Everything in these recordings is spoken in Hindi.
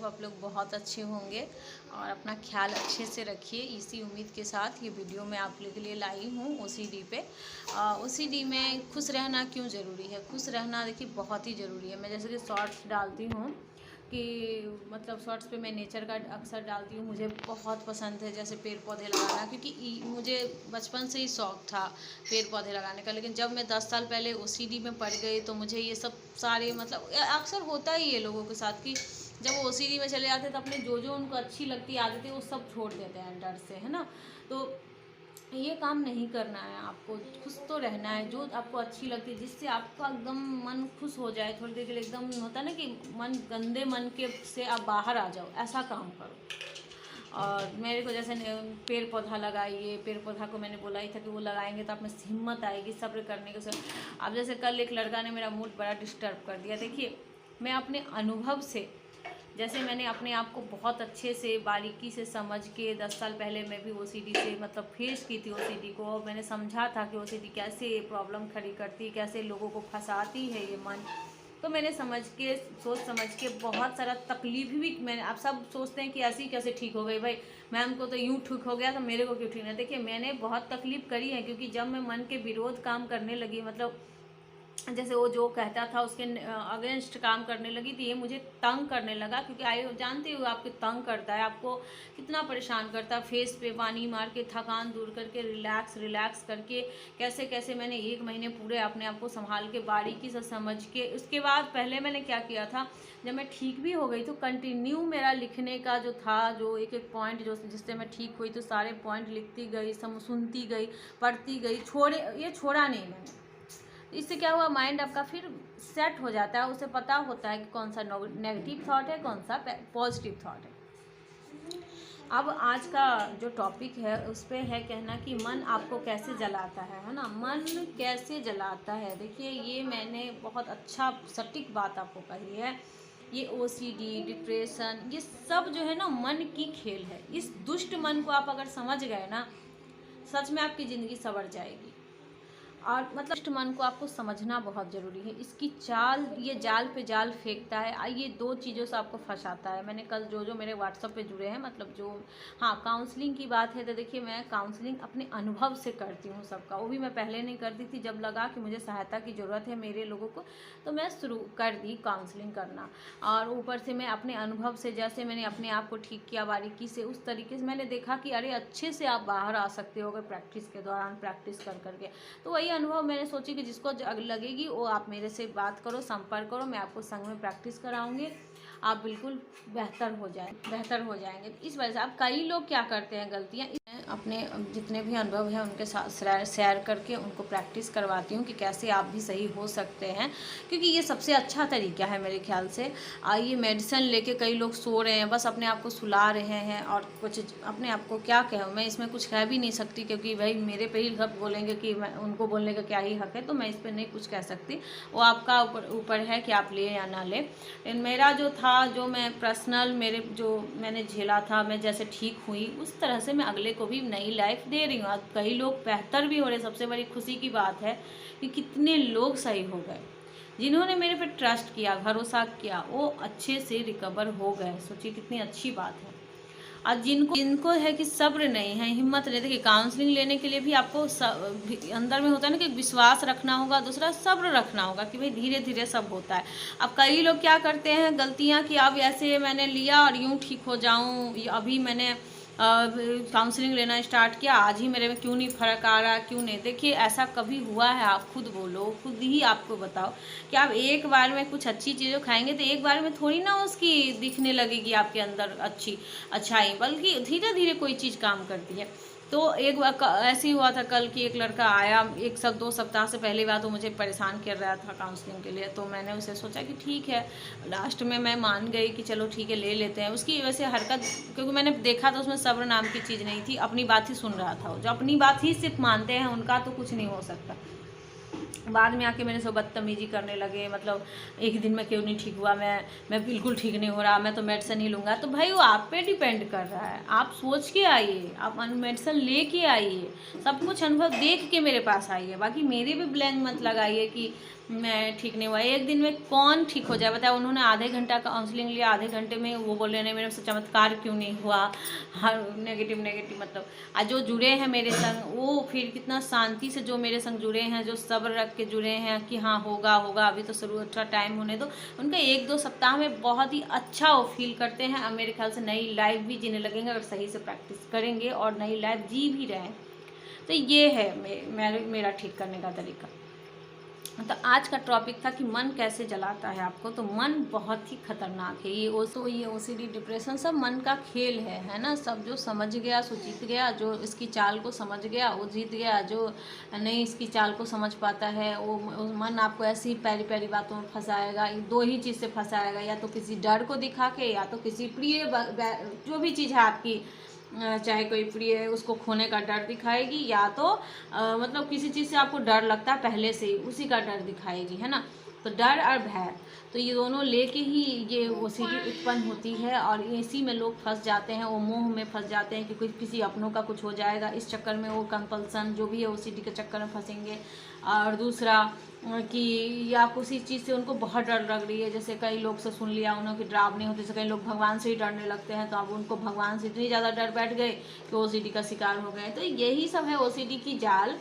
आप लोग बहुत अच्छे होंगे और अपना ख्याल अच्छे से रखिए। इसी उम्मीद के साथ ये वीडियो मैं आप लोगों के लिए लाई हूँ ओसीडी पे। ओसीडी में खुश रहना क्यों ज़रूरी है? खुश रहना देखिए बहुत ही ज़रूरी है। मैं जैसे कि शॉर्ट्स डालती हूँ कि मतलब शॉर्ट्स पे मैं नेचर का अक्सर डालती हूँ। मुझे बहुत पसंद है जैसे पेड़ पौधे लगाना, क्योंकि मुझे बचपन से ही शौक़ था पेड़ पौधे लगाने का। लेकिन जब मैं 10 साल पहले ओसीडी में पड़ गई तो मुझे ये सब सारे मतलब अक्सर होता ही है लोगों के साथ कि जब वो ओसीडी में चले जाते हैं तो अपने जो उनको अच्छी लगती आदतें वो सब छोड़ देते हैं डर से, है ना। तो ये काम नहीं करना है, आपको खुश तो रहना है। जो आपको अच्छी लगती है, जिससे आपका एकदम मन खुश हो जाए थोड़ी देर के लिए, एकदम होता है ना कि मन गंदे मन के से आप बाहर आ जाओ, ऐसा काम करो। और मेरे को जैसे पेड़ पौधा लगाइए, पेड़ पौधा को मैंने बोला ही था कि वो लगाएंगे तो आप में हिम्मत आएगी सब्र करने के। अब जैसे कल एक लड़का ने मेरा मूड बड़ा डिस्टर्ब कर दिया। देखिए मैं अपने अनुभव से, जैसे मैंने अपने आप को बहुत अच्छे से बारीकी से समझ के 10 साल पहले मैं भी ओसीडी से मतलब फेस की थी ओसीडी को, और मैंने समझा था कि ओसीडी कैसे प्रॉब्लम खड़ी करती, कैसे लोगों को फंसाती है ये मन। तो मैंने समझ के सोच समझ के बहुत सारा तकलीफ भी मैंने, आप सब सोचते हैं कि ऐसी कैसे ठीक हो गई, भाई मैम को तो यूँ ठीक हो गया तो मेरे को क्यों ठीक नहीं। देखिए मैंने बहुत तकलीफ करी है, क्योंकि जब मैं मन के विरोध काम करने लगी, मतलब जैसे वो जो कहता था उसके अगेंस्ट काम करने लगी थी, ये मुझे तंग करने लगा। क्योंकि जानते हो आपको तंग करता है, आपको कितना परेशान करता है। फेस पे पानी मार के थकान दूर करके रिलैक्स करके कैसे कैसे मैंने 1 महीने पूरे अपने आप को संभाल के बारीकी से समझ के, उसके बाद पहले मैंने क्या किया था, जब मैं ठीक भी हो गई तो कंटिन्यू मेरा लिखने का जो था, जो एक एक पॉइंट जो जिससे मैं ठीक हुई तो सारे पॉइंट लिखती गई, सुनती गई, पढ़ती गई, छोड़ा नहीं मैंने। इससे क्या हुआ, माइंड आपका फिर सेट हो जाता है, उसे पता होता है कि कौन सा नेगेटिव थॉट है, कौन सा पॉजिटिव थॉट है। अब आज का जो टॉपिक है उस पर है कहना कि मन आपको कैसे जलाता है ना। मन कैसे जलाता है, देखिए ये मैंने बहुत अच्छा सटीक बात आपको कही है। ये ओसीडी, डिप्रेशन, ये सब जो है ना मन की खेल है। इस दुष्ट मन को आप अगर समझ गए ना, सच में आपकी ज़िंदगी संवर जाएगी। और मतलब मन को आपको समझना बहुत ज़रूरी है। इसकी चाल, ये जाल पे जाल फेंकता है, ये 2 चीज़ों से आपको फंसाता है। मैंने कल जो मेरे व्हाट्सएप पे जुड़े हैं, मतलब जो, हाँ काउंसलिंग की बात है तो देखिए मैं काउंसलिंग अपने अनुभव से करती हूँ सबका। वो भी मैं पहले नहीं करती थी, जब लगा कि मुझे सहायता की ज़रूरत है मेरे लोगों को तो मैं शुरू कर दी काउंसलिंग करना। और ऊपर से मैं अपने अनुभव से, जैसे मैंने अपने आप को ठीक किया बारीकी से, उस तरीके से मैंने देखा कि अरे अच्छे से आप बाहर आ सकते हो अगर प्रैक्टिस के दौरान प्रैक्टिस कर करके। तो वही अनुभव मैंने सोची कि जिसको लगेगी वो आप मेरे से बात करो, संपर्क करो, मैं आपको संग में प्रैक्टिस कराऊंगी, आप बिल्कुल बेहतर हो जाएंगे। इस वजह से अब कई लोग क्या करते हैं गलतियाँ, अपने जितने भी अनुभव हैं उनके साथ शेयर करके उनको प्रैक्टिस करवाती हूँ कि कैसे आप भी सही हो सकते हैं। क्योंकि ये सबसे अच्छा तरीका है मेरे ख्याल से। ये मेडिसिन लेके कई लोग सो रहे हैं, बस अपने आप को सुला रहे हैं, और कुछ अपने आप को क्या कहूँ, मैं इसमें कुछ कह भी नहीं सकती, क्योंकि भाई मेरे पे ही सब बोलेंगे कि मैं, उनको बोलने का क्या ही हक है, तो मैं इस पर नहीं कुछ कह सकती। वो आपका ऊपर है कि आप ले या ना ले। मेरा जो था, जो मैं पर्सनल मेरे जो मैंने झेला था, मैं जैसे ठीक हुई उस तरह से मैं अगले को भी नई लाइफ दे रही हूँ। आज कई लोग बेहतर भी हो रहे। सबसे बड़ी खुशी की बात है कि कितने लोग सही हो गए, जिन्होंने मेरे पे ट्रस्ट किया, भरोसा किया, वो अच्छे से रिकवर हो गए। सोचिए कितनी अच्छी बात है। और जिनको है कि सब्र नहीं है, हिम्मत नहीं, देखिए काउंसलिंग लेने के लिए भी आपको अंदर में होता है ना कि विश्वास रखना होगा, दूसरा सब्र रखना होगा कि भाई धीरे धीरे सब होता है। अब कई लोग क्या करते हैं गलतियां कि अब ऐसे मैंने लिया और यूँ ठीक हो जाऊँ, अभी मैंने काउंसलिंग लेना स्टार्ट किया, आज ही मेरे में क्यों नहीं फ़र्क आ रहा, क्यों नहीं। देखिए ऐसा कभी हुआ है? आप खुद बोलो, खुद ही आपको बताओ कि आप एक बार में कुछ अच्छी चीज़ें खाएंगे तो एक बार में थोड़ी ना उसकी दिखने लगेगी आपके अंदर अच्छाई, बल्कि धीरे धीरे कोई चीज़ काम करती है। तो एक बार ऐसे ही हुआ था कल कि एक लड़का आया, 2 सप्ताह से पहले बात, वो मुझे परेशान कर रहा था काउंसलिंग के लिए। तो मैंने उसे सोचा कि ठीक है, लास्ट में मैं मान गई कि चलो ठीक है ले लेते हैं। उसकी वैसे हरकत, क्योंकि मैंने देखा था उसमें सब्र नाम की चीज़ नहीं थी, अपनी बात ही सुन रहा था। जो अपनी बात ही सिर्फ मानते हैं उनका तो कुछ नहीं हो सकता। बाद में आके मेरे से बदतमीजी करने लगे, मतलब एक दिन में क्यों नहीं ठीक हुआ, मैं बिल्कुल ठीक नहीं हो रहा, मैं तो मेडिसिन ही लूँगा। तो भाई वो आप पे डिपेंड कर रहा है, आप सोच के आइए, आप मेडिसिन ले के आइए, सब कुछ अनुभव देख के मेरे पास आइए। बाकी मेरे भी ब्लेम मत लगाइए कि मैं ठीक नहीं हुआ। एक दिन में कौन ठीक हो जाए बताए। उन्होंने आधे घंटा काउंसलिंग लिया, आधे घंटे में वो बोल रहे नहीं मेरे से चमत्कार क्यों नहीं हुआ। हर नेगेटिव नेगेटिव मतलब। आज जो जुड़े हैं मेरे संग वो फिर कितना शांति से जो मेरे संग जुड़े हैं, जो सब्र रख के जुड़े हैं कि हाँ होगा होगा, अभी तो शुरू अच्छा टाइम होने दो, उनका 1-2 सप्ताह में बहुत ही अच्छा वो फील करते हैं। अब मेरे ख्याल से नई लाइफ भी जीने लगेंगे अगर सही से प्रैक्टिस करेंगे और नई लाइफ जी भी रहे। तो ये है मेरा ठीक करने का तरीका। तो आज का टॉपिक था कि मन कैसे जलाता है आपको। तो मन बहुत ही खतरनाक है। ये ओसीडी डिप्रेशन सब मन का खेल है ना। सब जो समझ गया सो जीत गया, जो इसकी चाल को समझ गया वो जीत गया, जो नहीं इसकी चाल को समझ पाता है वो मन आपको ऐसी प्यारी प्यारी बातों में फंसाएगा। दो ही चीज़ से फंसाएगा, या तो किसी डर को दिखा के, या तो किसी प्रिय जो भी चीज़ है आपकी, चाहे कोई प्रिय उसको खोने का डर दिखाएगी, या तो मतलब किसी चीज़ से आपको डर लगता है पहले से ही उसी का डर दिखाएगी, है ना। तो डर और भय, तो ये दोनों लेके ही ये ओसीडी उत्पन्न होती है और इसी में लोग फंस जाते हैं। वो मोह में फंस जाते हैं कि कोई किसी अपनों का कुछ हो जाएगा, इस चक्कर में वो कंपल्सन जो भी है ओसीडी के चक्कर में फंसेंगे। और दूसरा कि या किसी चीज़ से उनको बहुत डर लग रही है, जैसे कई लोग से सुन लिया उन्होंने कि डरावनी होती है, कई लोग भगवान से ही डरने लगते हैं, तो अब उनको भगवान से इतनी ज़्यादा डर बैठ गए कि ओसीडी का शिकार हो गए। तो यही सब है ओसीडी की जाल।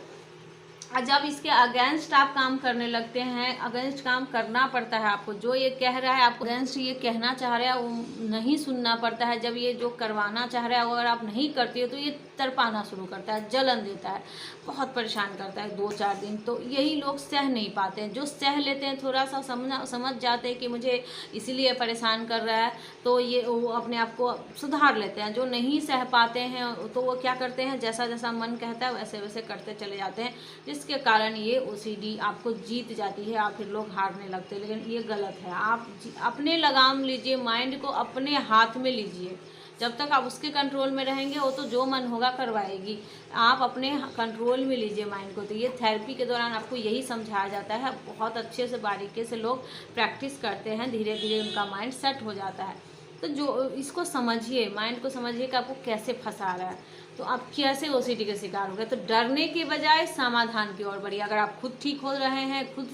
जब इसके अगेंस्ट आप काम करने लगते हैं, अगेंस्ट काम करना पड़ता है आपको। जो ये कह रहा है आपको अगेंस्ट ये कहना चाह रहा है वो नहीं सुनना पड़ता है। जब ये जो करवाना चाह रहा है अगर आप नहीं करते हो तो ये तड़पाना शुरू करता है, जलन देता है, बहुत परेशान करता है 2-4 दिन। तो यही लोग सह नहीं पाते हैं। जो सह लेते हैं, थोड़ा सा समझ जाते हैं कि मुझे इसीलिए परेशान कर रहा है, तो ये वो अपने आप को सुधार लेते हैं। जो नहीं सह पाते हैं तो वो क्या करते हैं, जैसा जैसा मन कहता है वैसे वैसे करते चले जाते हैं, जिसके कारण ये ओसीडी आपको जीत जाती है और फिर लोग हारने लगते हैं। लेकिन ये गलत है। आप अपने लगाम लीजिए, माइंड को अपने हाथ में लीजिए। जब तक आप उसके कंट्रोल में रहेंगे वो तो जो मन होगा करवाएगी। आप अपने कंट्रोल में लीजिए माइंड को। तो ये थेरेपी के दौरान आपको यही समझाया जाता है। बहुत अच्छे से बारीकी से लोग प्रैक्टिस करते हैं, धीरे धीरे उनका माइंड सेट हो जाता है। तो जो इसको समझिए, माइंड को समझिए कि आपको कैसे फंसा रहा है, तो आप कैसे ओसीडी के शिकार हो गए। तो डरने के बजाय समाधान की ओर बढ़िए। अगर आप खुद ठीक हो रहे हैं, खुद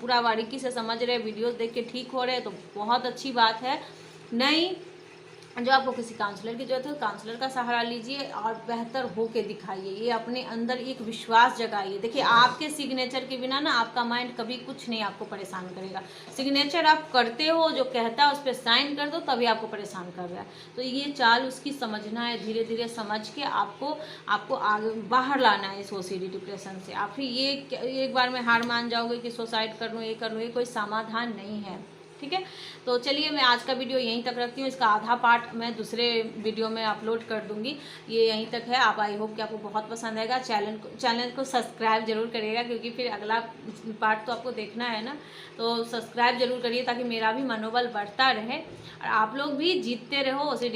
पूरा बारीकी से समझ रहे हैं, वीडियोस देख के ठीक हो रहे हैं, तो बहुत अच्छी बात है। नहीं, जो आपको किसी काउंसलर की जरूरत है, काउंसलर का सहारा लीजिए और बेहतर हो के दिखाइए। ये अपने अंदर एक विश्वास जगाइए। देखिए, आपके सिग्नेचर के बिना ना आपका माइंड कभी कुछ नहीं आपको परेशान करेगा। सिग्नेचर आप करते हो, जो कहता है उस पर साइन कर दो, तभी आपको परेशान कर रहा है। तो ये चाल उसकी समझना है, धीरे धीरे समझ के आपको आगे बाहर लाना है इस ओसीडी डिप्रेशन से। आप फिर ये एक बार में हार मान जाओगे कि सुसाइड कर लूँ, ये कर लूँ, ये कोई समाधान नहीं है। ठीक है, तो चलिए मैं आज का वीडियो यहीं तक रखती हूँ। इसका आधा पार्ट मैं दूसरे वीडियो में अपलोड कर दूँगी। ये यहीं तक है। आप आई होप कि आपको बहुत पसंद आएगा। चैनल को सब्सक्राइब जरूर करिएगा, क्योंकि फिर अगला पार्ट तो आपको देखना है ना। तो सब्सक्राइब जरूर करिए ताकि मेरा भी मनोबल बढ़ता रहे और आप लोग भी जीतते रहो। उसे